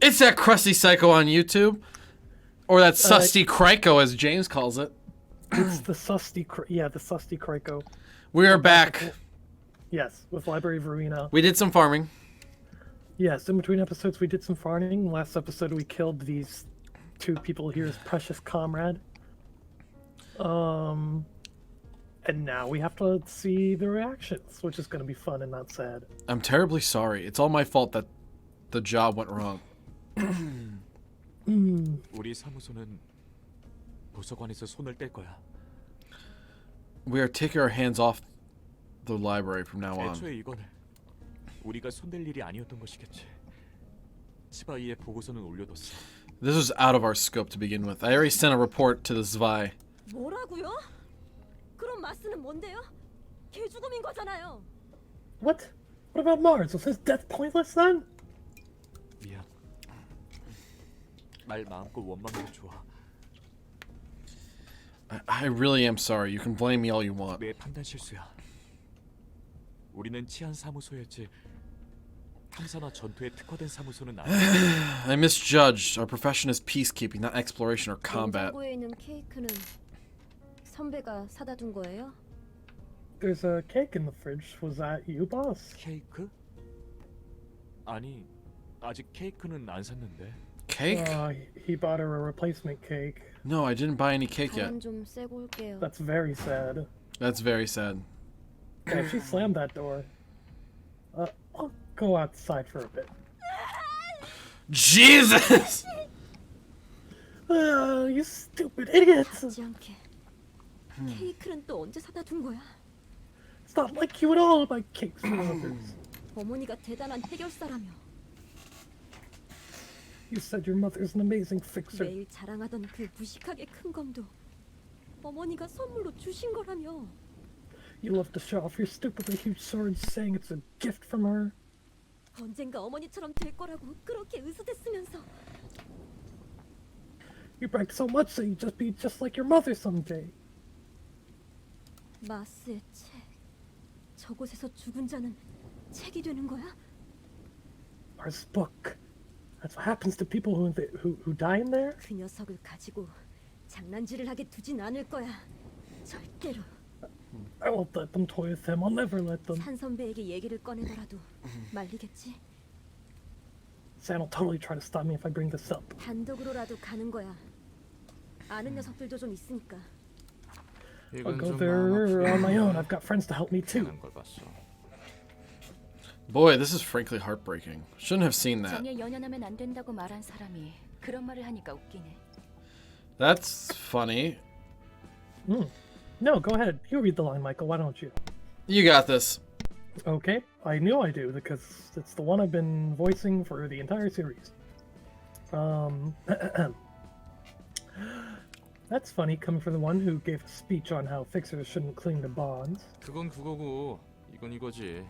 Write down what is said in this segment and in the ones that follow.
It's that crusty psycho on YouTube. Or that susty Kryko, as James calls it. It's the susty, the susty Kryko. We are back. Yes, with Library of Ruina. We did some farming. Yes, in between episodes we did some farming. Last episode we killed these two people here's precious comrade. And now we have to see the reactions, which is going to be fun and not sad. I'm terribly sorry. It's all my fault that the job went wrong. 우리 사무소는 도서관에서 손을 뗄 거야. We are taking our hands off the library from now on. 애초에 이거는 우리가 손댈 일이 아니었던 것이겠지. 스바이의 보고서는 올려뒀어. This was out of our scope to begin with. I already sent a report to the Zwei. 뭐라고요? 그럼 마스는 뭔데요? 개죽음인 거잖아요. What? What about Mars? Was his death pointless then? 미안. 말 마음껏 원망해도 좋아. I really am sorry. You can blame me all you want. 내 판단 실수야. 우리는 치안 사무소였지. 탐사나 전투에 특화된 사무소는 아니야. I misjudged. Our profession is peacekeeping, not exploration or combat. 냉장고에 있는 케이크는 선배가 사다 둔 거예요? There's a cake in the fridge. Was that you, boss? 케이크? 아니, 아직 케이크는 안 샀는데. Cake? He bought her a replacement cake. No, I didn't buy any cake yet. 바람 좀 쐬고 올게요. That's very sad. That's very sad. Yeah, she slammed that door. I'll go outside for a bit. Jesus! You stupid idiots! 하지 않게. 케이크는 또 언제 사다 둔 거야? It's not like you at all to buy cakes for others. 어머니가 대단한 해결사라며 You said your mother's an amazing fixer. 매일 자랑하던 그 무식하게 큰 검도 어머니가 선물로 주신 거라며. You love to show off your stupidly huge sword, saying it's a gift from her. 언젠가 어머니처럼 될 거라고 그렇게 으스댔으면서. You brag so much that you'd just be just like your mother someday. 마스의 책. 저곳에서 죽은 자는 책이 되는 거야? Mars' book. That's what happens to people who die in there? 그 녀석을 가지고 장난질을 하게 두진 않을 거야. 절대로. I won't let them toy with him. I'll never let them. 산 선배에게 얘기를 꺼내더라도 말리겠지. San will totally try to stop me if I bring this up. 단독으로라도 가는 거야. 아는 녀석들도 좀 있으니까. I'll go there on my own. I've got friends to help me too. 걸 봤어. Boy, this is frankly heartbreaking. Shouldn't have seen that. 장에 연연하면 안 된다고 말한 사람이 그런 말을 하니까 웃기네. That's funny. No, go ahead. You read the line, Michael. Why don't you? You got this. Okay, I knew I do because it's the one I've been voicing for the entire series. That's funny coming from the one who gave a speech on how fixers shouldn't cling to bonds. 그건 그거고 이건 이거지.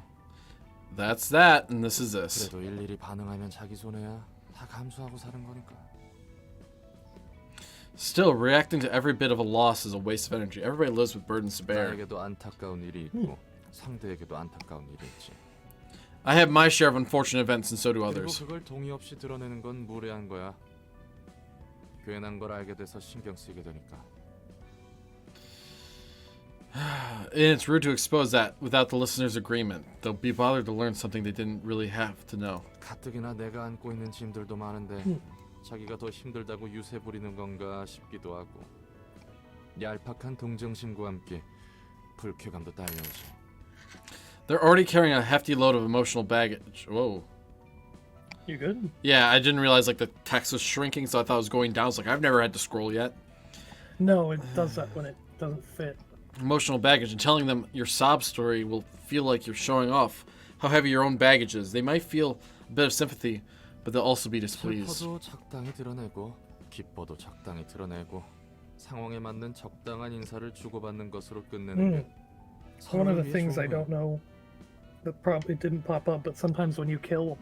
That's that, and this is this. 그래도 일일이 반응하면 자기 손해야. 다 감수하고 사는 거니까. Still, reacting to every bit of a loss is a waste of energy. Everybody lives with burdens to bear. 나에게도 안타까운 일이 있고 상대에게도 안타까운 일이 있지. I have my share of unfortunate events, and so do 그리고 others. 그걸 동의 없이 드러내는 건 무례한 거야. 괜한 걸 알게 돼서 신경 쓰이게 되니까. And it's rude to expose that without the listener's agreement. They'll be bothered to learn something they didn't really have to know. 가뜩이나 내가 안고 있는 짐들도 많은데 자기가 더 힘들다고 유세 부리는 건가 싶기도 하고. 얄팍한 동정심과 함께 불쾌감도 딸려오지. They're already carrying a hefty load of emotional baggage. Whoa. You good? Yeah, I didn't realize like the text was shrinking, so I thought it was going down. It's like I've never had to scroll yet. No, it does that when it doesn't fit. Emotional baggage, and telling them your sob story will feel like you're showing off how heavy your own baggage is. They might feel a bit of sympathy, but they'll also be displeased. 슬퍼도 적당히 드러내고 기뻐도 적당히 드러내고 상황에 맞는 적당한 인사를 주고받는 것으로 끝내는 게 One of 서로를 the 위해 things I 좋은 don't 거야. know that probably didn't pop up, but sometimes when you kill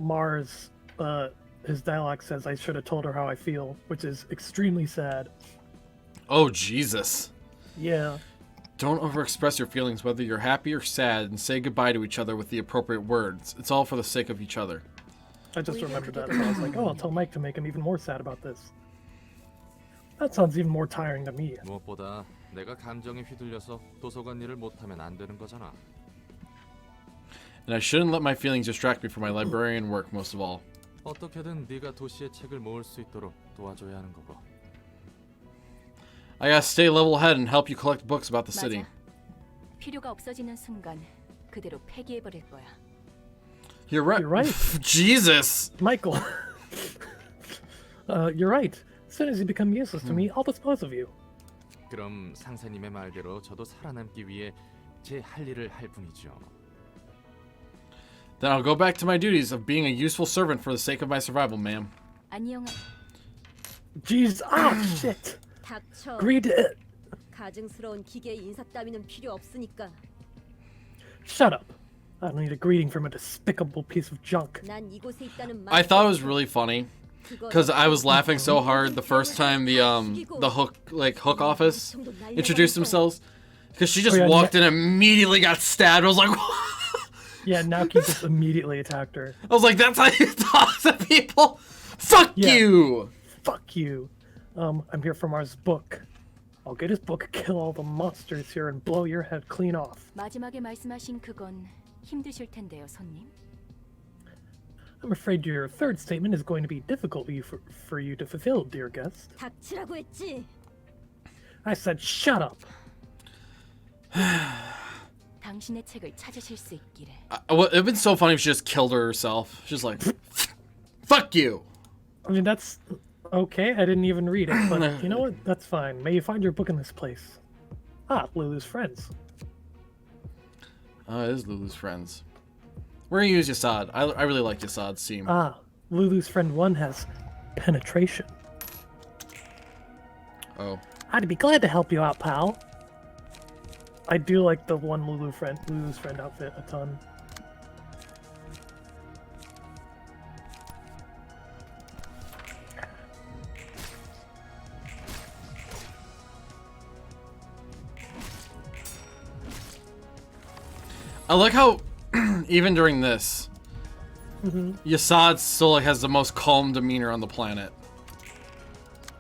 Mars, his dialogue says, I should have told her how I feel, which is extremely sad. Oh, Jesus. Yeah. Don't overexpress your feelings, whether you're happy or sad, and say goodbye to each other with the appropriate words. It's all for the sake of each other. I just remembered that. And I was like, oh, I'll tell Mike to make him even more sad about this. That sounds even more tiring to me. 무엇보다 내가 감정에 휘둘려서 도서관 일을 못하면 안 되는 거잖아. And I shouldn't let my feelings distract me from my librarian work, most of all. 어떻게든 네가 도시에 책을 모을 수 있도록 도와줘야 하는 거고. I gotta stay level-headed and help you collect books about the city. 맞아. 필요가 없어지는 순간 그대로 폐기해버릴 거야. You're right. You're right. Jesus! Michael. You're right. As soon as you become useless to me, I'll dispose of you. 그럼 상사님의 말대로 저도 살아남기 위해 제 할 일을 할 뿐이죠. Then I'll go back to my duties of being a useful servant for the sake of my survival, ma'am. 안녕. Jeez, ah, shit. 닥쳐. Read it. 가증스러운 기계 인사 따위는 필요 없으니까. Shut up. I don't need a greeting from a despicable piece of junk. 난 이곳에 있다는 I thought it was really funny because I was laughing so hard the first time the hook office introduced themselves, because she just walked in and immediately got stabbed. I was like, Yeah, Naoki just immediately attacked her. I was like, that's how you talk to people? Fuck you! Fuck you. I'm here for Mars' book. I'll get his book, kill all the monsters here, and blow your head clean off. 마지막에 말씀하신 그건 힘드실 텐데요, 손님. I'm afraid your third statement is going to be difficult for you to fulfill, dear guest. 닥치라고 했지. I said shut up. 당신의 책을 찾으실 수 있기를. It'd been so funny if she just killed her herself. She's like, fuck you! I mean, that's okay. I didn't even read it, but you know what? That's fine. May you find your book in this place. Ah, Lulu's friends. Oh, it is Lulu's friends. We're gonna use Yasad. I really like Yasad's team. Ah, Lulu's friend 1 has penetration. Oh. I'd be glad to help you out, pal. I do like the one Lulu's friend outfit a ton. I like how even during this, Yasad still has the most calm demeanor on the planet.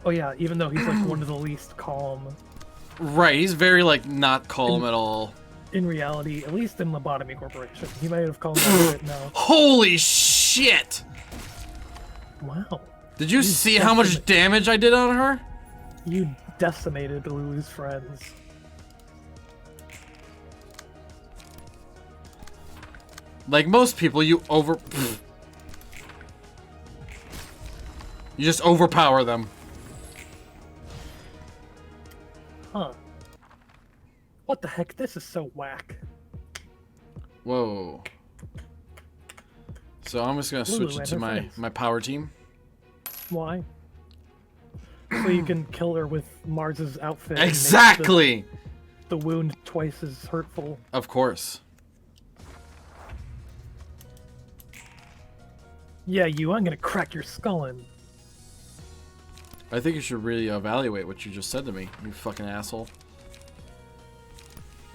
Oh yeah, even though he's like one of the least calm. Right, he's very like not calm at all. In reality, at least in Lobotomy Corporation, he might have calmed down a bit now. Holy shit! Wow. Did you see how much damage I did on her? You decimated Lulu's friends. Like most people, you just overpower them. Huh. What the heck? This is so whack. Whoa. So I'm just gonna switch it to my power team. Why? So you can kill her with Mars's outfit. Exactly! And make the wound twice as hurtful. Of course. Yeah, I'm gonna crack your skull in. I think you should really evaluate what you just said to me, you fucking asshole.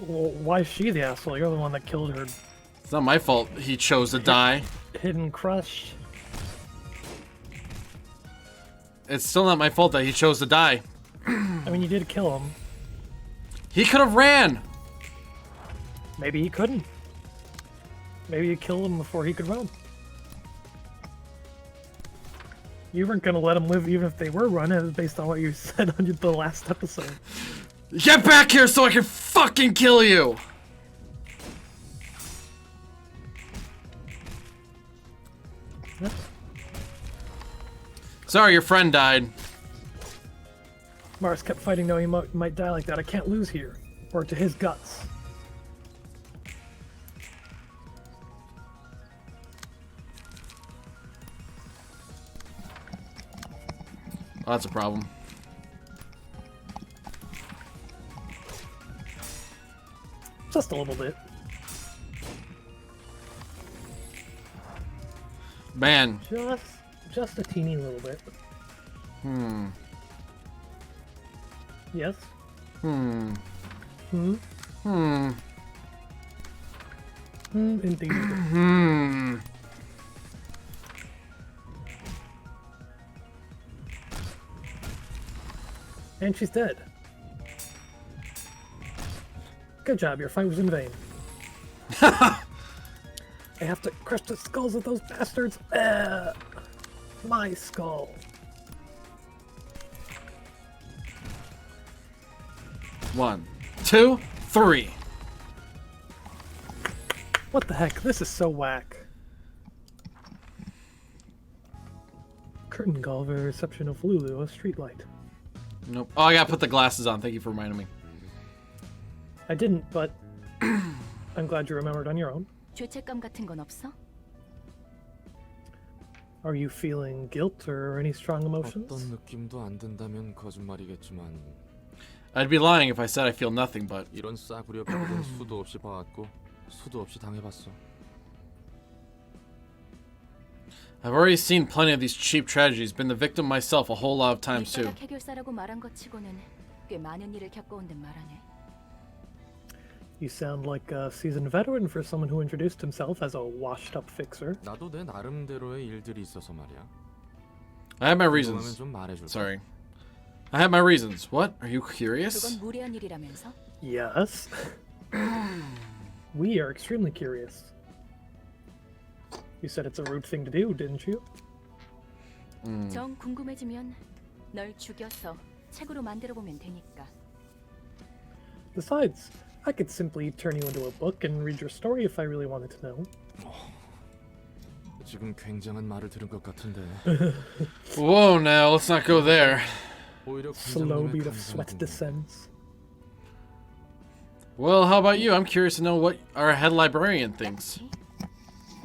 Well, why is she the asshole? You're the one that killed her. It's not my fault he chose to die. Hidden crush. It's still not my fault that he chose to die. I mean, you did kill him. He could have ran! Maybe he couldn't. Maybe you killed him before he could run. You weren't gonna let him live even if they were running, based on what you said on the last episode. Get back here so I can fucking kill you! Sorry, your friend died. Mars kept fighting knowing he might die like that. I can't lose here. Or to his guts. Oh, that's a problem. Just a little bit. Man. Just a teeny little bit. Yes? Indeed. And she's dead. Good job, your fight was in vain. I have to crush the skulls of those bastards. My skull. One, two, three. What the heck? This is so whack. Curtain call for reception of Lulu, a streetlight. Nope. Oh, I gotta put the glasses on. Thank you for reminding me. I didn't, but I'm glad you remembered on your own. 죄책감 같은 건 없어? Are you feeling guilt or any strong 어떤 emotions? 느낌도 안 든다면 거짓말이겠지만 I'd be lying if I said I feel nothing, but 이런 싸구려 배우는 수도 없이 봐왔고 수도 없이 당해봤어. I've already seen plenty of these cheap tragedies. Been the victim myself a whole lot of times too. 일단락 해결사라고 말한 것 치고는 꽤 많은 일을 겪어온 듯 말하네. You sound like a seasoned veteran for someone who introduced himself as a washed-up fixer. 나도 내 나름대로의 일들이 있어서 말이야. I have my 궁금하면 reasons. 좀 말해줄까? Sorry. I have my reasons. What? Are you curious? 그건 무례한 일이라면서? Yes. We are extremely curious. You said it's a rude thing to do, didn't you? 정 궁금해지면 널 죽여서 책으로 만들어 보면 되니까. Besides, I could simply turn you into a book and read your story if I really wanted to know. 지금 굉장한 말을 들은 것 같은데. Whoa, now let's not go there. 오히려 Slow 군장님의 beat of 감정이 sweat 궁금해. descends. Well, how about you? I'm curious to know what our head librarian thinks. 그렇지?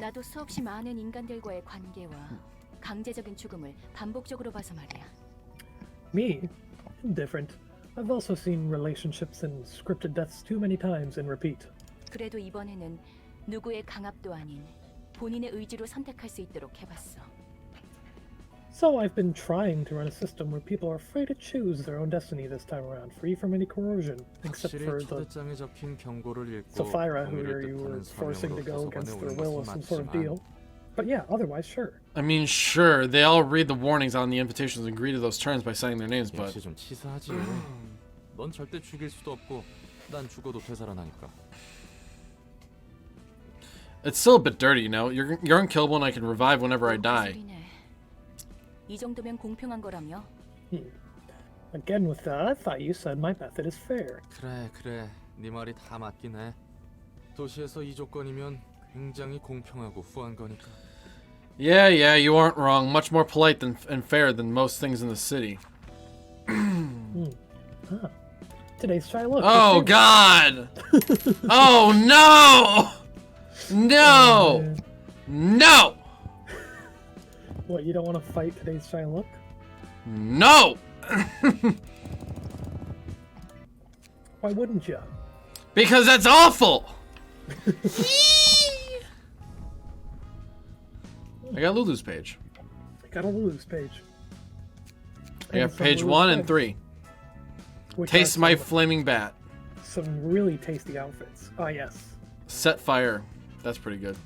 나도 수없이 많은 인간들과의 관계와 강제적인 죽음을 반복적으로 봐서 말이야. Me? Indifferent. I've also seen relationships and scripted deaths too many times and repeat. 그래도 이번에는 누구의 강압도 아닌 본인의 의지로 선택할 수 있도록 해봤어. So I've been trying to run a system where people are free to choose their own destiny this time around, free from any coercion, except 확실히 for the 초대장에 적힌 경고를 읽고 Sapphira, who 공유를 you were 뜻하는 forcing to 서명으로 go against 도서관에 their 오는 will or 것은 some sort of 맞지만 deal. But yeah, otherwise, sure. I mean, sure, they all read the warnings on the invitations and agree to those terms by signing their names, but 역시 좀 치사하지. 넌 절대 죽일 수도 없고 난 죽어도 되살아나니까. it's still a bit dirty, you know? You're unkillable and I can revive whenever I die. 소리네. 이 정도면 공평한 거라며? Again with that, I thought you said my method is fair. 그래. 네 말이 다 맞긴 해. 도시에서 이 조건이면 굉장히 공평하고 후한 거니까. Yeah, you aren't wrong. Much more polite and fair than most things in the city. Today's try look. Oh, God! Oh, no! No! No! What, you don't want to fight today's try look? No! Why wouldn't you? Because that's awful! I got Lulu's page. I got a Lulu's page. I got And some page Lulu's 1 and pegs, 3. which Taste are my some- flaming bat. Some really tasty outfits. Ah, yes. Set fire. That's pretty good.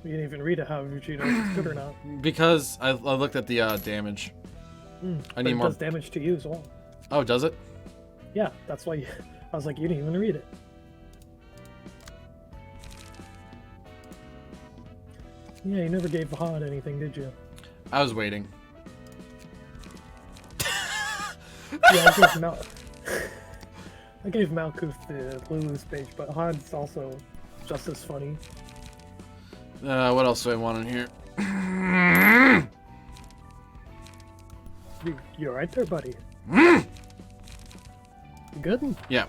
We didn't even read it. How would you know if it's good or not? Because I looked at the damage. I But need it more. does damage to you as well. Oh, does it? Yeah, that's why I was like, you didn't even read it. Yeah, you never gave Vahad anything, did you? I was waiting. Yeah, I gave Malkuth the Lulu's page, but Vahad's also just as funny. What else do I want in here? You alright there, buddy? You good? Yeah.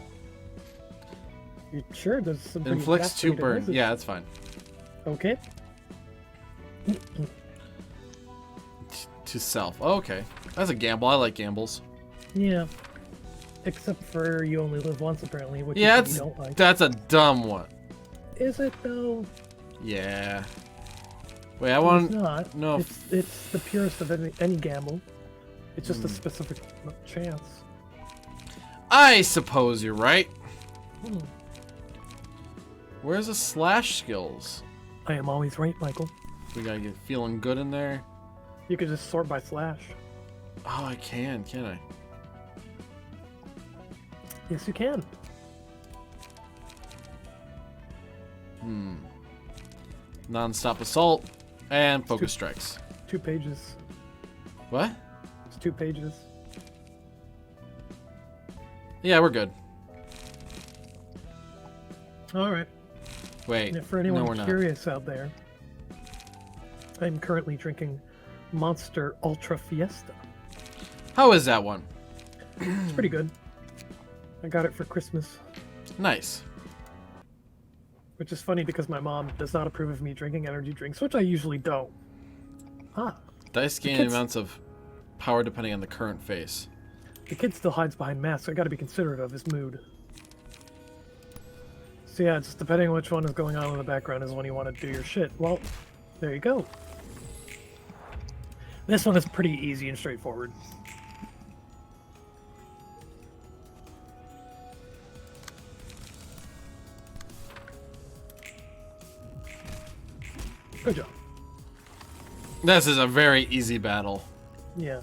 You sure there's some pretty Inflicts 2 exasperated burn. noises? Yeah, that's fine. Okay. To self. Oh, okay. That's a gamble. I like gambles. Yeah. Except for you only live once, apparently, which Yeah, you said you don't like. that's a dumb one. Is it though? Yeah. Wait, I It's want. not. No. It's the purest of any gamble. It's just a specific chance. I suppose you're right. Hmm. Where's the slash skills? I am always right, Michael. We gotta get feeling good in there. You could just sort by slash. Oh, I can't I? Yes, you can. Non-stop assault and focus strikes. 2 pages. What? It's 2 pages. Yeah, we're good. All right. Wait. And if for anyone no, we're not. curious out there, I'm currently drinking Monster Ultra Fiesta. How is that one? It's pretty good. I got it for Christmas, Nice. which is funny because my mom does not approve of me drinking energy drinks, which I usually don't. Ah, Dice gain kids- amounts of power depending on the current phase. the kid still hides behind masks, so I gotta be considerate of his mood. So yeah, just depending on which one is going on in the background is when you want to do your shit. Well, there you go. This one is pretty easy and straightforward. Good job. This is a very easy battle. Yeah.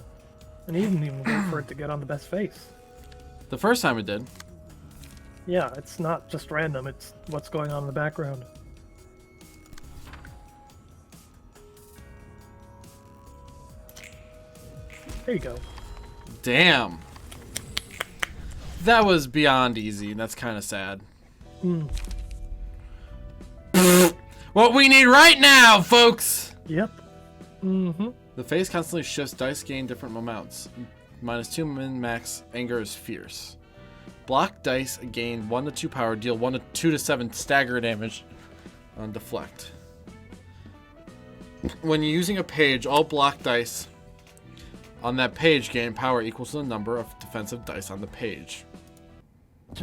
And he didn't even wait for it to get on the best face. The first time it did. Yeah, it's not just random, it's what's going on in the background. There you go. Damn. That was beyond easy, and that's kind of sad. What we need right now, folks! Yep. Mm-hmm. The phase constantly shifts, dice gain different amounts. -2 min max, anger is fierce. Block dice gain 1 to 2 power, deal 1 to 2 to 7 stagger damage on deflect. When you're using a page, all block dice on that page gain power equals to the number of defensive dice on the page.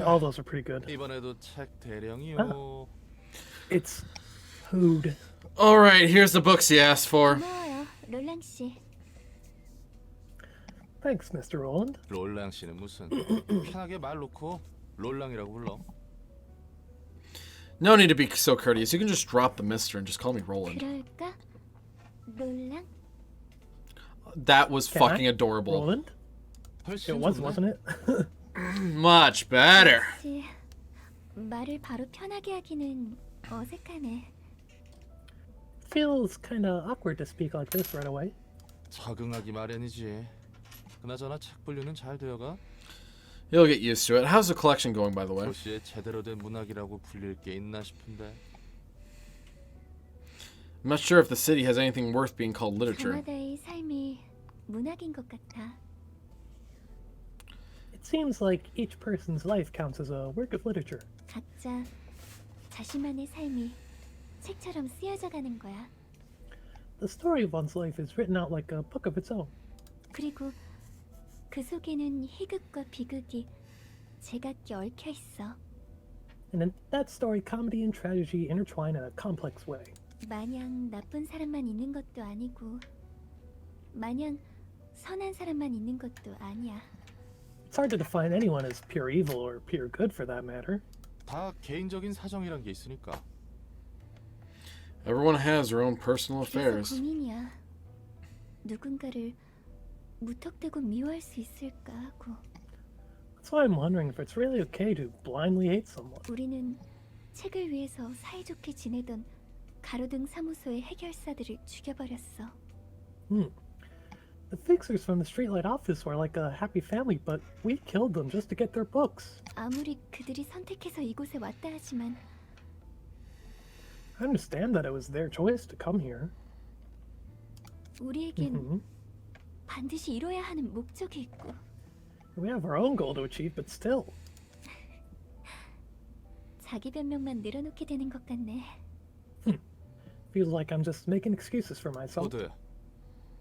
All those are pretty good. 이번에도 책 대령이요. It's food. Alright, here's the books you asked for. 고마워요, 롤랑 씨. Thanks, Mr. Roland. 롤랑 씨는 무슨 편하게 말 놓고 롤랑이라고 불러. No need to be so courteous. You can just drop the mister and just call me Roland. 그럴까? 롤랑? That was Can I? fucking adorable. Roland? It was, wasn't it? Much better. 씨, 말을 바로 편하게 하기는 어색하네. Feels kinda awkward to speak like this right away. 적응하기 마련이지. 그나저나 책 분류는 잘 되어가? You'll get used to it. How's the collection going, by the way? 도시에 제대로 된 문학이라고 불릴 게 있나 싶은데. I'm not sure if the city has anything worth being called literature. 저마다의 삶이 문학인 것 같아. It seems like each person's life counts as a work of literature. 각자 자신만의 삶이 책처럼 쓰여져 가는 거야. The story of one's life is written out like a book of its own. 그리고 그 속에는 희극과 비극이 제각기 얽혀 있어. And in that story, comedy and tragedy intertwine in a complex way. 마냥 나쁜 사람만 있는 것도 아니고 마냥 선한 사람만 있는 것도 아니야. It's hard to define anyone as pure evil or pure good for that matter. 다 개인적인 사정이란 게 있으니까. Everyone has their own personal 그래서 affairs. 고민이야. 누군가를 무턱대고 미워할 수 있을까 하고. That's why I'm wondering if it's really okay to blindly hate someone. 우리는 책을 위해서 사이좋게 지내던 가로등 사무소의 해결사들을 죽여버렸어. The fixers from the streetlight office were like a happy family, but we killed them just to get their books. 아무리 그들이 선택해서 이곳에 왔다 하지만 I understand that it was their choice to come here. 우리에겐 반드시 이뤄야 하는 목적이 있고. We have our own goal to achieve, but still. 자기 변명만 늘어놓게 되는 것 같네. Feels like I'm just making excuses for myself. 호드.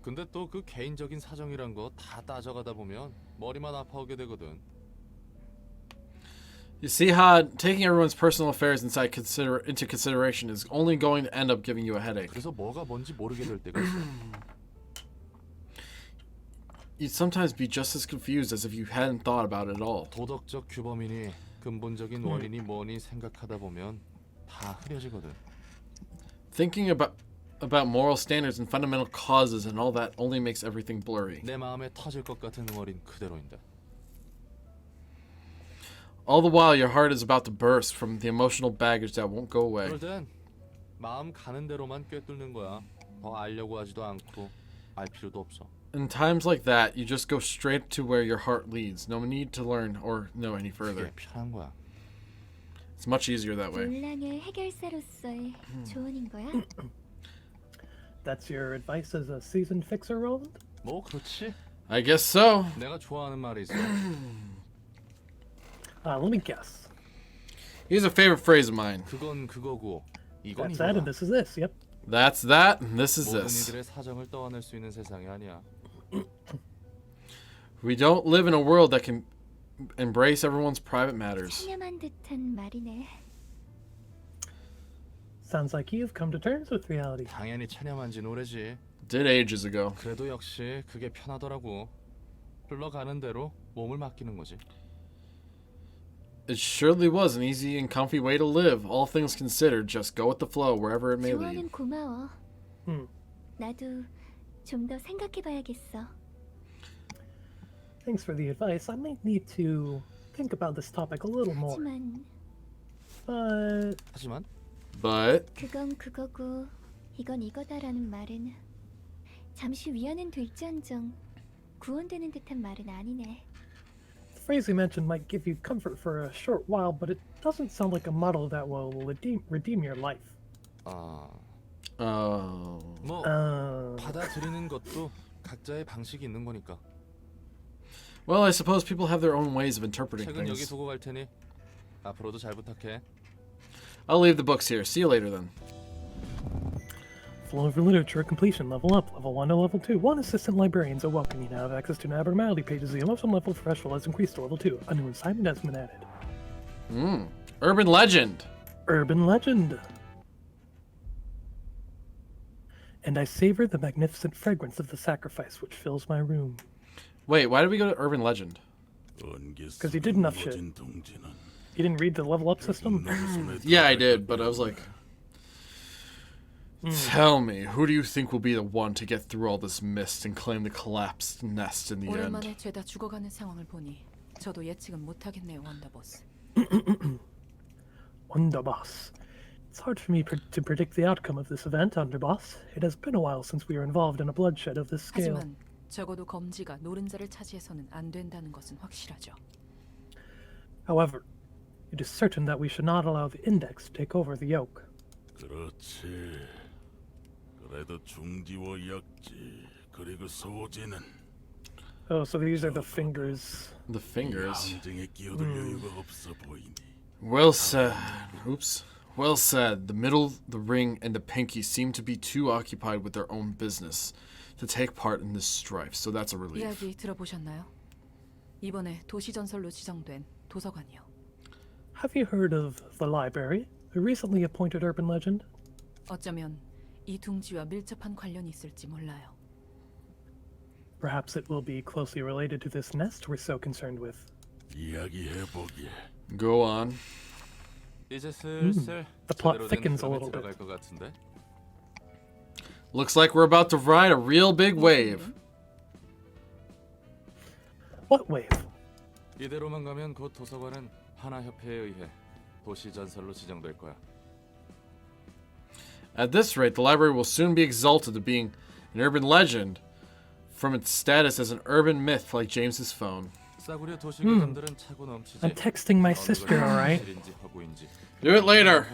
근데 또 그 개인적인 사정이란 거 다 따져가다 보면 머리만 아파오게 되거든. You see how taking everyone's personal affairs into consideration is only going to end up giving you a headache. 그래서 뭐가 뭔지 모르게 될 때가 있어. You'd sometimes be just as confused as if you hadn't thought about it at all. 도덕적 규범이니 근본적인 원인이 뭐니 생각하다 보면 다 흐려지거든. Thinking about moral standards and fundamental causes and all that only makes everything blurry. 내 마음에 터질 것 같은 응어린 그대로인데. All the while, your heart is about to burst from the emotional baggage that won't go away. 그럴 땐 마음 가는 대로만 꿰뚫는 거야. 더 알려고 하지도 않고 알 필요도 없어. In times like that, you just go straight to where your heart leads. No need to learn or know any further. 그게 편한 거야. It's much easier that way. 논란의 해결사로서의 조언인 거야? That's your advice as a seasoned fixer, Roland? 뭐 그렇지. I guess so. 내가 좋아하는 말이 있어. Let me guess. Here's a favorite phrase of mine. 그건 그거고 이건 That's that, 이거야. and this is this. Yep. That's that, and this is 모든 this. 이들의 사정을 떠안을 수 있는 세상이 아니야. We don't live in a world that can embrace everyone's private matters. 체념한 듯한 말이네. Sounds like you've come to terms with reality. 당연히 체념한 지 오래지. Did ages ago. 그래도 역시 그게 편하더라고. 흘러가는 대로 몸을 맡기는 거지. It surely was an easy and comfy way to live. All things considered, just go with the flow wherever it may lead. 조언은 고마워. Hmm. 나도 좀 더 생각해봐야겠어. Thanks for the advice. I might need to think about this topic a little more. 하지만 하지만 But 그건 그거고 이건 이거다라는 말은 잠시 위안은 될지언정 구원되는 듯한 말은 아니네. The phrase you mentioned might give you comfort for a short while, but it doesn't sound like a model that will redeem your life. 뭐 Uh, 받아들이는 것도 각자의 방식이 있는 거니까. well, I suppose people have their own ways of interpreting 책은 여기 things. 두고 갈 테니 앞으로도 잘 부탁해. I'll leave the books here. See you later then. Flow of literature completion, level up, level 1 to level 2. 1 assistant librarians are welcome. You now have access to abnormality pages. The emotion level professional has increased to level 2. A new assignment has been added. Urban legend. Urban legend. And I savor the magnificent fragrance of the sacrifice which fills my room. Wait, why did we go to urban legend? Because you did enough shit. You didn't read the level up system? Yeah, I did, but I was like, tell me, who do you think will be the one to get through all this mist and claim the collapsed nest in the end? 오랜만에 죄다 죽어가는 상황을 보니 저도 예측은 못하겠네요, 원더보스. Underboss. It's hard for me to predict the outcome of this event, Underboss. It has been a while since we were involved in a bloodshed of this scale. 하지만 적어도 검지가 노른자를 차지해서는 안 된다는 것은 확실하죠. However, it is certain that we should not allow the Index to take over the yoke. 그렇지. 그래도 중지와 약지 그리고 소지는 Oh, so these are the fingers. The fingers. 항쟁에 끼어들 여유가 없어 보이니. Well said. Oops. Well said. The middle, the ring, and the pinky seem to be too occupied with their own business to take part in this strife, so that's a relief. 이야기 들어보셨나요? 이번에 도시전설로 지정된 도서관이요. Have you heard of the library, a recently appointed urban legend? 어쩌면 이 둥지와 밀접한 관련이 있을지 몰라요. Perhaps it will be closely related to this nest we're so concerned with. 이야기해보게. Go on. 이제 슬슬 The plot 제대로 된 thickens a 흐름에 little bit. 들어갈 것 같은데. Looks like we're about to ride a real big wave. What wave? 이대로만 가면 곧 도서관은 하나협회에 의해 도시전설로 지정될 거야. At this rate, the library will soon be exalted to being an urban legend from its status as an urban myth like James's phone. 싸구려 도시괴담들은 차고 넘치지. I'm texting my sister, alright? 실인지 허구인지. Do it later.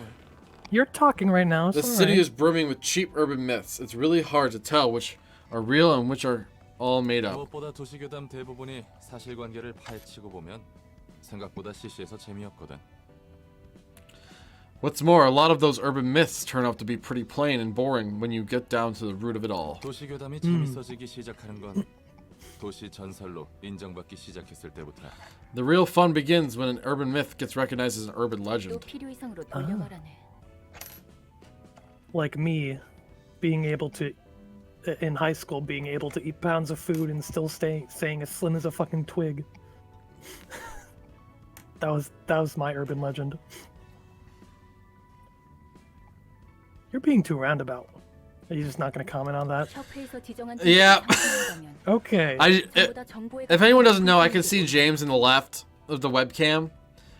You're talking right now, The it's city alright. is brimming with cheap urban myths. It's really hard to tell which are real and which are all made up. 무엇보다 도시괴담 대부분이 사실관계를 파헤치고 보면 생각보다 시시해서 재미없거든. What's more, a lot of those urban myths turn out to be pretty plain and boring when you get down to the root of it all. 도시괴담이 재밌어지기 시작하는 건 도시 전설로 인정받기 시작했을 때부터야. The real fun begins when an urban myth gets recognized as an urban 또 legend. 필요 이상으로 돌려말하네. Like me, being able to, in high school, being able to eat pounds of food and still staying as slim as a fucking twig. that was my urban legend. You're being too roundabout. Are you just not going to comment on that? 협회에서 지정한 Yeah. Okay. If anyone doesn't know, I can see James in the left of the webcam.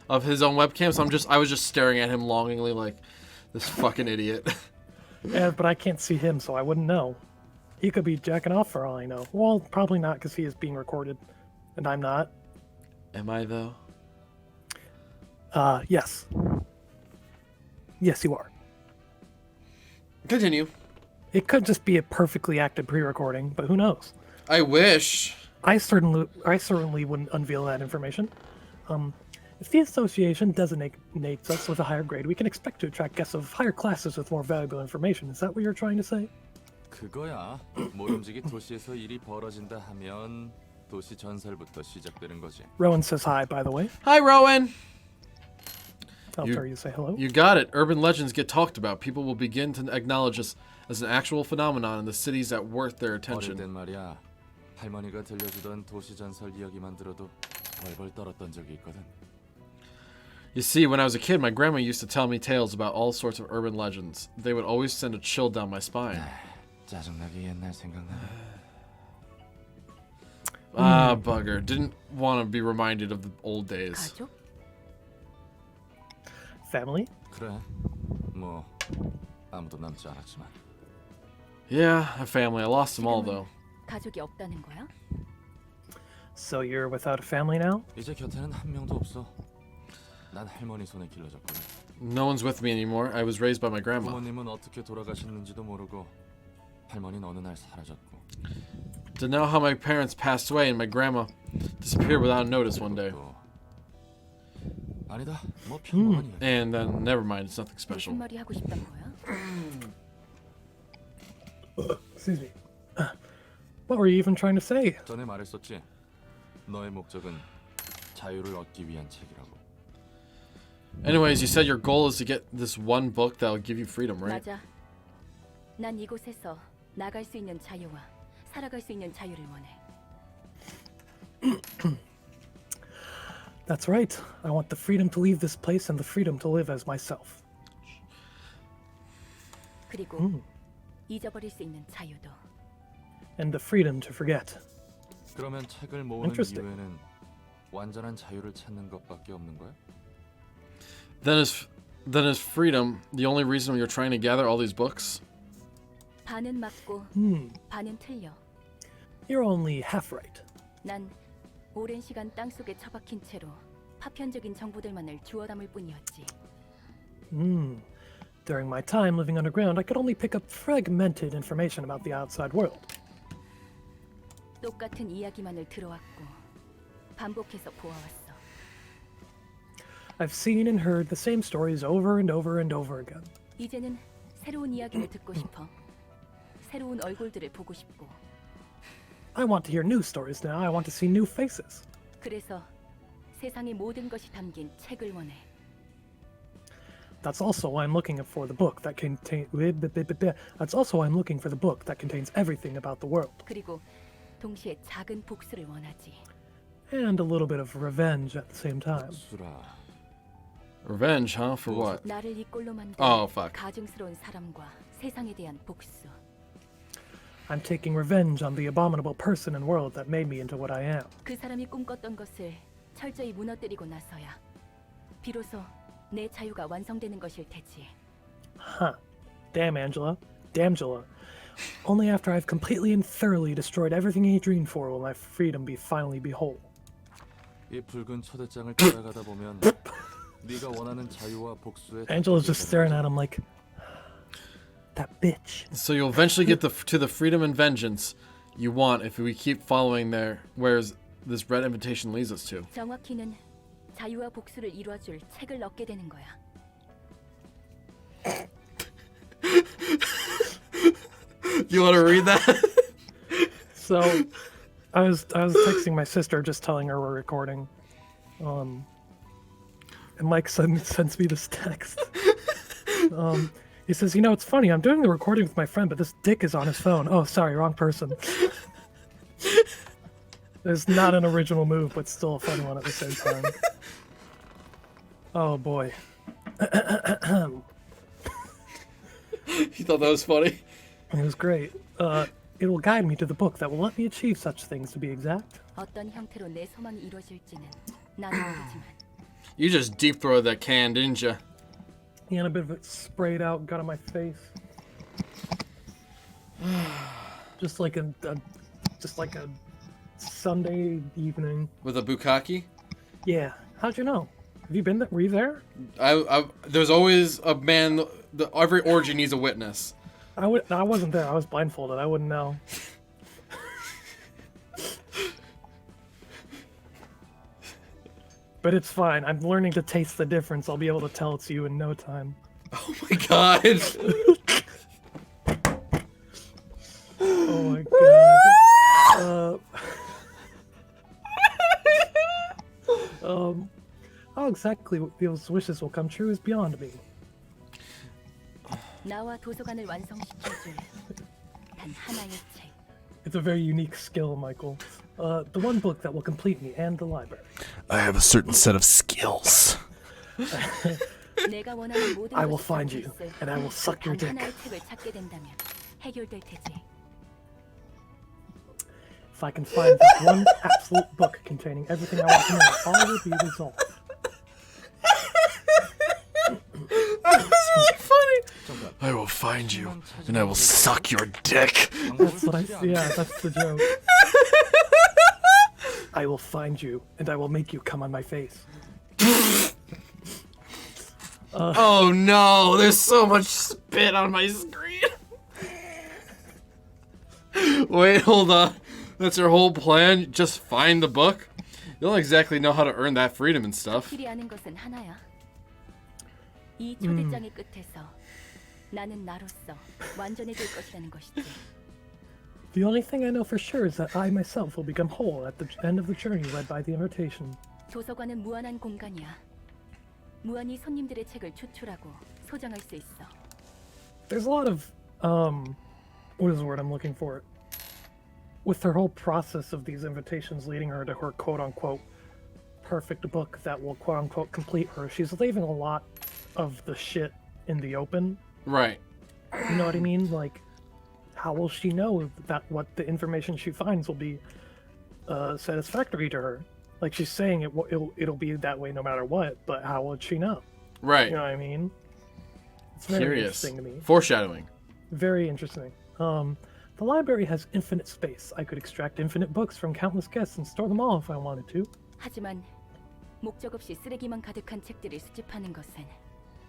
of his own webcam, so I was just staring at him longingly like this fucking idiot. Yeah, but I can't see him, so I wouldn't know. He could be jacking off for all I know. Well, probably not, because he is being recorded, and I'm not. Am I though? Yes. Yes, you are. Continue. It could just be a perfectly acted pre-recording, but who knows? I wish. I certainly wouldn't unveil that information. If the association designates us with a higher grade, we can expect to attract guests of higher classes with more valuable information. Is that what you're trying to say? 그거야. 모름지기 도시에서 일이 벌어진다 하면 도시 전설부터 시작되는 거지. Rowan says hi, by the way. Hi, Rowan. I'll tell you to say hello. You got it. Urban legends get talked about. People will begin to acknowledge us as an actual phenomenon in the cities that worth their 어릴 attention. 땐 말이야. 할머니가 들려주던 도시 전설 이야기만 들어도 벌벌 떨었던 적이 있거든. You see, when I was a kid, my grandma used to tell me tales about all sorts of urban legends. They would always send a chill down my spine. 짜증나게 옛날 생각나네. Ah, bugger. Didn't want to be reminded of the old days. 가족? Family? 그래. 뭐 아무도 남지 않았지만. Yeah, a family. I lost them all, 지금은 though. 가족이 없다는 거야? So you're without a family now? 이제 곁에는 한 명도 없어. 난 할머니 손에 길러졌거든. No one's with me anymore. I was raised by my grandma. 부모님은 어떻게 돌아가셨는지도 모르고 할머니는 어느 날 사라졌고. Didn't know how my parents passed away and my grandma disappeared without notice one day. 또 아니다. 뭐 평범하니. And then, never mind. It's nothing 무슨 special. 말이 하고 싶단 거야? Excuse me. What were you even trying to say? 전에 말했었지. 너의 목적은 자유를 얻기 위한 책이라고. Anyways, you said your goal is to get this one book that'll give you freedom, right? 맞아. 난 이곳에서 나갈 수 있는 자유와 살아갈 수 있는 자유를 원해. That's right. I want the freedom to leave this place and the freedom to live as myself. 그리고 잊어버릴 수 있는 자유도. And the freedom to forget. 그러면 책을 모으는 Interesting. 이유에는 완전한 자유를 찾는 것밖에 없는 거야? Then is freedom the only reason you're trying to gather all these books? 반은 맞고 반은 틀려. You're only half right. 난 오랜 시간 땅속에 처박힌 채로 파편적인 정보들만을 주워 담을 뿐이었지. During my time living underground, I could only pick up fragmented information about the outside world. 똑같은 이야기만을 들어왔고 반복해서 보아왔어. I've seen and heard the same stories over and over and over again. 이제는 새로운 이야기를 듣고 싶어. 새로운 얼굴들을 보고 싶고. I want to hear new stories now. I want to see new faces. 그래서 세상의 모든 것이 담긴 책을 원해. That's also why I'm looking for the book that That's also why I'm looking for the book that contains everything about the world. 그리고 동시에 작은 복수를 원하지. And a little bit of revenge at the same time. 수라. Revenge, huh? For what? 나를 이 꼴로 만든 Oh, fuck. 가증스러운 사람과 세상에 대한 복수. I'm taking revenge on the abominable person and world that made me into what I am. 그 사람이 꿈꿨던 것을 철저히 무너뜨리고 나서야 비로소 내 자유가 완성되는 것일 테지. Huh. Damn, Angela. Damgela. Only after I've completely and thoroughly destroyed everything he dreamed for will my freedom finally be whole. 이 붉은 초대장을 따라가다 보면 네가 원하는 자유와 복수에 Angela's just staring at him like, that bitch. So you'll eventually get to the freedom and vengeance you want if we keep following where this red invitation leads us to. 정확히는 자유와 복수를 이루어줄 책을 얻게 되는 거야. You want to read that? So, I was texting my sister, just telling her we're recording, and Mike sends me this text. He says, "You know, it's funny. I'm doing the recording with my friend, but this dick is on his phone." Oh, sorry, wrong person. It's not an original move, but still a funny one at the same time. Oh boy. You thought that was funny? It was great. It will guide me to the book that will let me achieve such things, to be exact. 어떤 형태로 내 소망이 이루어질지는 나는 모르지만 You just deep throated that can, didn't you? Yeah, and a bit of it sprayed out, got on my face. just like a Sunday evening. With a bukkake? Yeah. How'd you know? Have you been there? Were you there? There's always a man. Every orgy needs a witness. I wasn't there. I was blindfolded. I wouldn't know. But it's fine. I'm learning to taste the difference. I'll be able to tell it's you in no time. Oh my god. Oh my god. How exactly those wishes will come true is beyond me. 나와 도서관을 완성시켜줄 단 하나의 책. It's a very unique skill, Michael. The one book that will complete me and the library. I have a certain set of skills. 내가 원하는 모든 I will 것이 find 담겨 you, 있을 and I will suck your 단 dick. 하나의 책을 찾게 된다면 해결될 테지. If I can find that one absolute book containing everything I want to know, all will be resolved. That's really funny. I will find you, and I will suck your dick. That's what that's the joke. I will find you, and I will make you come on my face. Oh no, there's so much spit on my screen. Wait, hold on. That's your whole plan? Just find the book? You don't exactly know how to earn that freedom and stuff. 필요하는 것은 하나야. 이 초대장의 끝에서 나는 나로서 완전해질 것이라는 것이지. The only thing I know for sure is that I myself will become whole at the end of the journey led by the invitation. 도서관은 무한한 공간이야. 무한히 손님들의 책을 추출하고 소장할 수 있어. There's a lot of what is the word I'm looking for? With her whole process of these invitations leading her to her quote-unquote perfect book that will quote-unquote complete her, she's leaving a lot of the shit in the open. Right. You know what I mean? Like, how will she know that what the information she finds will be satisfactory to her? Like, she's saying it'll be that way no matter what, but how would she know? Right. You know what I mean? It's very Curious. interesting to me. Foreshadowing. Very interesting. The library has infinite space. I could extract infinite books from countless guests and store them all if I wanted to. 하지만 목적 없이 쓰레기만 가득한 책들을 수집하는 것은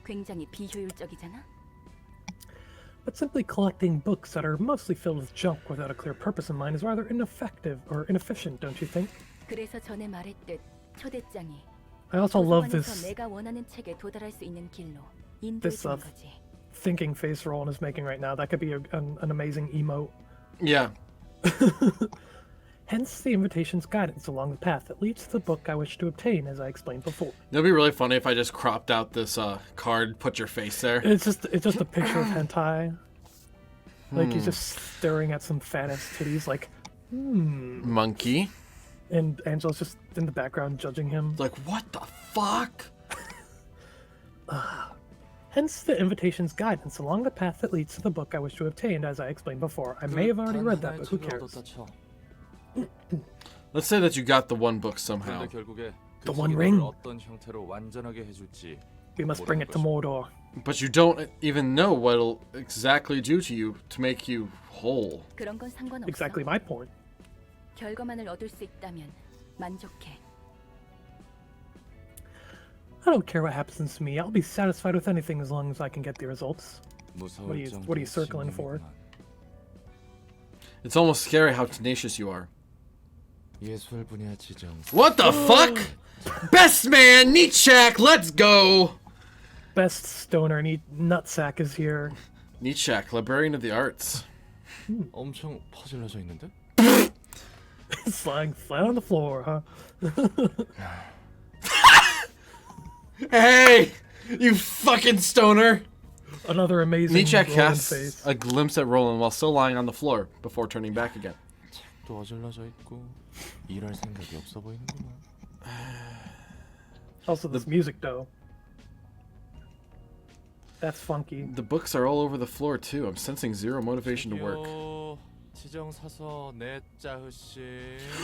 굉장히 비효율적이잖아. But simply collecting books that are mostly filled with junk without a clear purpose in mind is rather ineffective or inefficient, don't you think? 그래서 전에 말했듯 초대장이 I also love 도서관에서 this 내가 원하는 책에 도달할 수 있는 길로 인도해 this 주는 거지. thinking face Roland is making right now. That could be an amazing emote. Yeah. Hence the invitation's guidance along the path that leads to the book I wish to obtain, as I explained before. It'd be really funny if I just cropped out this card, put your face there. It's just a picture of hentai. Like he's just staring at some fat ass titties, like, Monkey. and Angela's just in the background judging him. Like, what the fuck? Hence the invitation's guidance along the path that leads to the book I wish to obtain, as I explained before. I may have already read that, but who cares? Let's say that you got the one book somehow. The One Ring. 어떤 형태로 완전하게 해줄지 We must bring it to Mordor. But you don't even know what it'll exactly do to you to make you whole. 그런 건 상관없어. Exactly my point. 결과만을 얻을 수 있다면 만족해. I don't care what happens to me. I'll be satisfied with anything as long as I can get the results. What are you circling for? It's almost scary how tenacious you are. 예술 분야 지정. What the fuck? Best man, Netzach, let's go! Best stoner nutsack is here. Netzach, librarian of the arts. 엄청 퍼질러져 있는데? It's lying flat on the floor, huh? Hey! You fucking stoner! Another amazing Netzach Roland casts face. a glimpse at Roland while still lying on the floor before turning back again. 또 어질러져 있고 일할 생각이 없어 보이는구만. Also, this music, though. That's funky. The books are all over the floor too. I'm sensing zero motivation to work. 지정 사서 네짜흐 씨.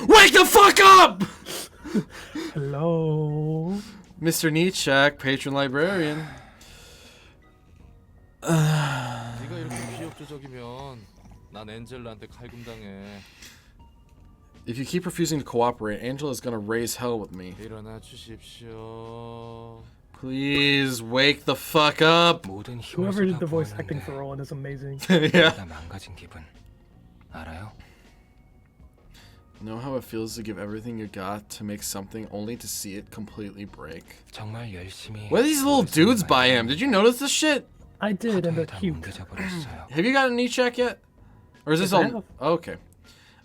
Wake the fuck up! Hello. Mr. Netzach, patron librarian. 네가 이렇게 비협조적이면 난 엔젤라한테 칼금당해. If you keep refusing to cooperate, Angela's gonna raise hell with me. 일어나 주십시오. Please wake the fuck up. 모든 Whoever 힘을 did the voice acting 쏟아부었는데 for Roland is amazing. Yeah. 나 망가진 기분 알아요? Know how it feels to give everything you got to make something only to see it completely break? 정말 열심히 What are these little dudes by him? Did you notice this shit? I did, and they're 다 cute. 뭉개져버렸어요. Have you gotten a Netzach yet? Or is this Yes, I all... have. Oh, okay.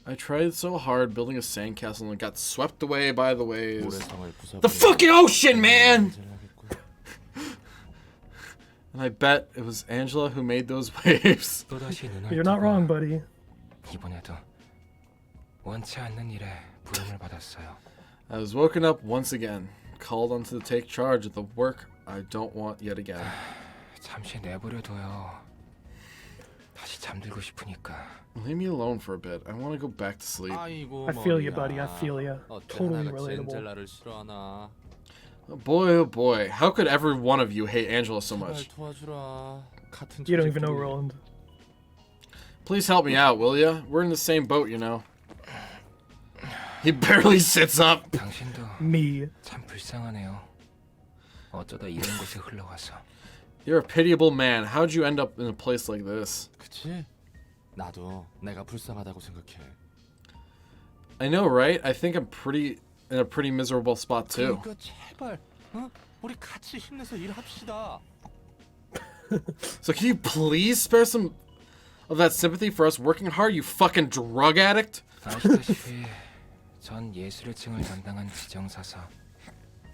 I tried so hard building a sandcastle and got swept away by the waves. 모래성을 부숴버리고 The fucking ocean, man! 엔젤라겠군. And I bet it was Angela who made those waves. 또다시 눈을 You're not 뜨고 wrong, buddy. 이번에도 원치 않는 일에 부름을 받았어요. I was woken up once again, called on to take charge of the work I don't want yet again. 잠시 내버려둬요. 다시 잠들고 싶으니까. Leave me alone for a bit. I want to go back to sleep. 아이고 I feel you, 머리야. buddy. I feel you. 어때 Totally 하나같이 relatable. 엔젤라를 싫어하나? Oh boy. How could every one of you hate Angela so 날 much? 도와주라. 같은 You don't even know 조직끼리. Roland. Please help me out, will ya? We're in the same boat, you know. He barely sits up. 당신도 Me. 참 불쌍하네요. 어쩌다 이런 곳에 흘러와서. You're a pitiable man. How'd you end up in a place like this? 그치? 나도 내가 불쌍하다고 생각해. I know, right? I think I'm in a pretty miserable spot too. 그러니까 제발, 어? 우리 같이 힘내서 일합시다. So can you please spare some of that sympathy for us working hard, you fucking drug addict? 아시다시피 전 예술의 층을 담당한 지정사서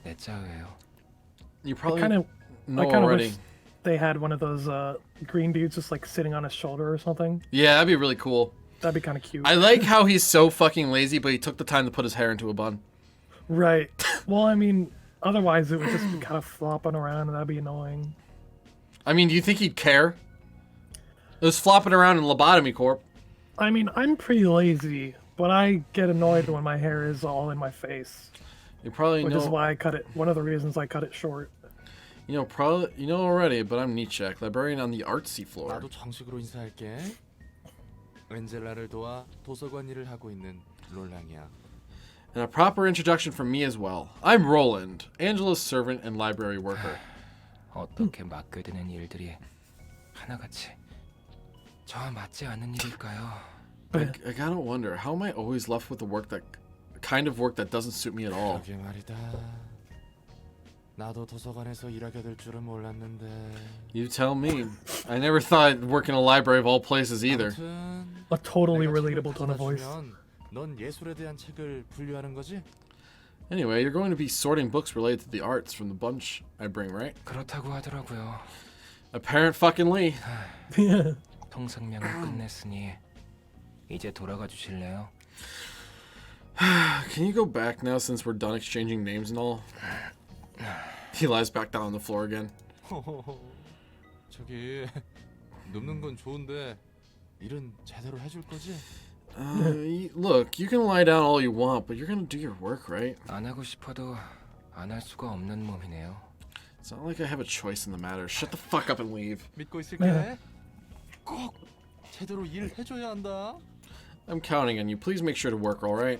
네짜흐예요. You I probably kind of already. wish they had one of those green dudes just like sitting on his shoulder or something. Yeah, that'd be really cool. That'd be kind of cute. I like how he's so fucking lazy, but he took the time to put his hair into a bun. Right. Well, I mean, otherwise it would just be kind of flopping around, and that'd be annoying. I mean, do you think he'd care? It was flopping around in Lobotomy Corp. I mean, I'm pretty lazy, but I get annoyed when my hair is all in my face, You probably which know. is why I cut it. One of the reasons I cut it short. You know already, but I'm Netzach, librarian on the artsy floor. 나도 정식으로 인사할게. 엔젤라를 도와 도서관 일을 하고 있는 롤랑이야. And a proper introduction from me as well. I'm Roland, Angela's servant and library worker. 어떻게 맡겨드는 일들이 하나같이 저와 맞지 않는 일일까요? I gotta wonder, how am I always left with the kind of work that doesn't suit me at all? 그러게 말이다. 나도 도서관에서 일하게 될 줄은 몰랐는데. You tell me. I never thought I'd work in a library of all places either. 아무튼 A totally 내가 책을 relatable tone of voice. 가져다 주면 넌 예술에 대한 책을 분류하는 거지? Anyway, you're going to be sorting books related to the arts from the bunch I bring, right? 그렇다고 하더라고요. Apparent fucking Lee. 통성명을 끝냈으니 이제 돌아가 주실래요? Can you go back now since we're done exchanging names and all? He lies back down on the floor again. 저기 눕는 건 좋은데 일은 제대로 해줄 거지? Look, you can lie down all you want, but you're gonna do your work, right? 안 하고 싶어도 안 할 수가 없는 몸이네요. It's not like I have a choice in the matter. Shut the fuck up and leave. 믿고 있을게. 꼭 제대로 일 해줘야 한다. I'm counting on you. Please make sure to work, alright?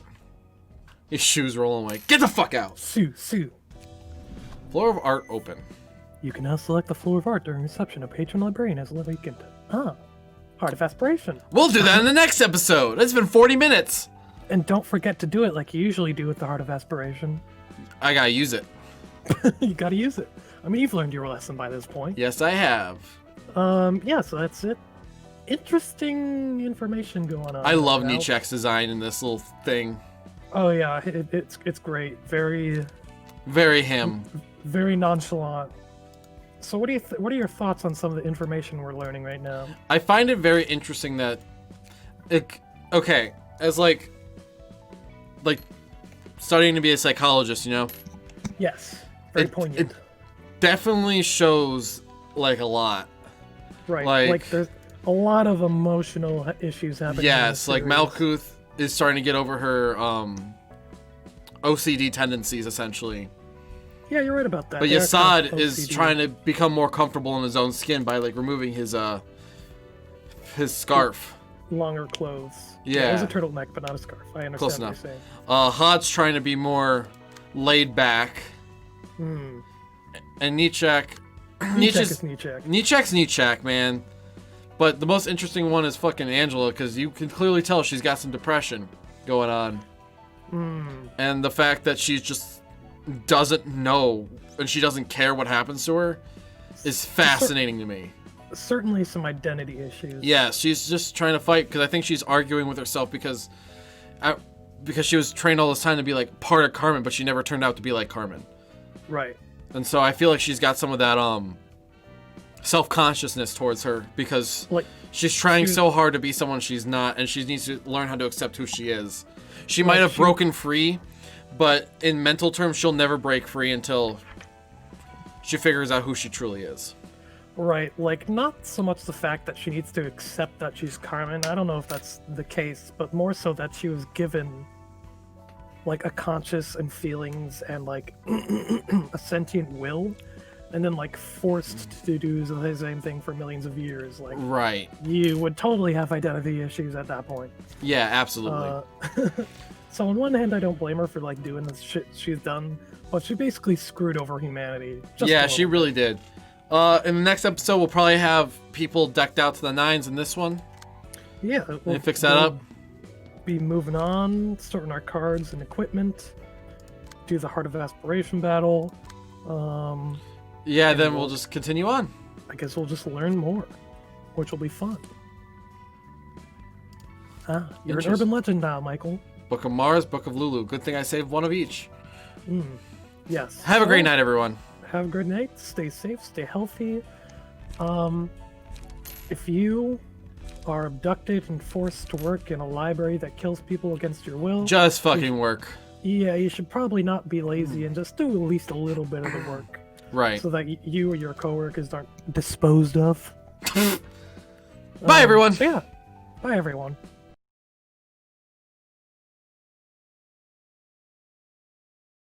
His shoes rolling like, get the fuck out! Sue. Floor of art open. You can now select the floor of art during reception. A patron librarian has a vacant. Heart of Aspiration. We'll do that in the next episode! It's been 40 minutes! And don't forget to do it like you usually do with the Heart of Aspiration. I gotta use it. You gotta use it. I mean, you've learned your lesson by this point. Yes, I have. Yeah, so that's it. Interesting information going on. I love right now. Netzach's design in this little thing. Oh yeah, it's great. Very him. very nonchalant. So what are your thoughts on some of the information we're learning right now? I find it very interesting that okay, as like studying to be a psychologist, you know, Yes, very poignant. it definitely shows like a lot. Right, like- like a lot of emotional issues happening. Yes, like Malkuth is starting to get over her OCD tendencies, essentially. Yeah, you're right about that. But They are kind Yasad of is OCD. trying to become more comfortable in his own skin by like removing his scarf. Longer clothes. Yeah. It was a turtleneck, but not a scarf. I understand Close what enough. you're saying. Hod's trying to be more laid back. Hmm. And Netzach... Netzach's Netzach. Netzach's Netzach, man. But the most interesting one is fucking Angela, because you can clearly tell she's got some depression going on. Hmm. And the fact that she just doesn't know and she doesn't care what happens to her is fascinating to me. Certainly some identity issues. Yeah, she's just trying to fight because I think she's arguing with herself because she was trained all this time to be like part of Carmen, but she never turned out to be like Carmen. Right. And so I feel like she's got some of that self-consciousness towards her because Like she's trying so hard to be someone she's not, and she needs to learn how to accept who she is. She might have broken free, but in mental terms, she'll never break free until she figures out who she truly is. Right, like, not so much the fact that she needs to accept that she's Carmen, I don't know if that's the case, but more so that she was given, like, a conscious and feelings and, like, a sentient will, and then, like, forced to do the same thing for millions of years. Like, Right. you would totally have identity issues at that point. Yeah, absolutely. So on one hand, I don't blame her for, like, doing the shit she's done, but she basically screwed over humanity. Yeah, she really did. In the next episode, we'll probably have people decked out to the nines in this one. Yeah. We'll fix that up. Be moving on, sorting our cards and equipment, do the Heart of Aspiration battle. Yeah, then we'll just continue on. I guess we'll just learn more, which will be fun. You're an Interesting. urban legend now, Michael. Book of Mars, Book of Lulu. Good thing I saved one of each. Yes. Have a great So, night, everyone. Have a good night. Stay safe. Stay healthy. If you are abducted and forced to work in a library that kills people against your will, Just fucking work. yeah, you should probably not be lazy and just do at least a little bit of the work, Right. so that you or your coworkers aren't disposed of. Bye, everyone. So yeah. Bye, everyone.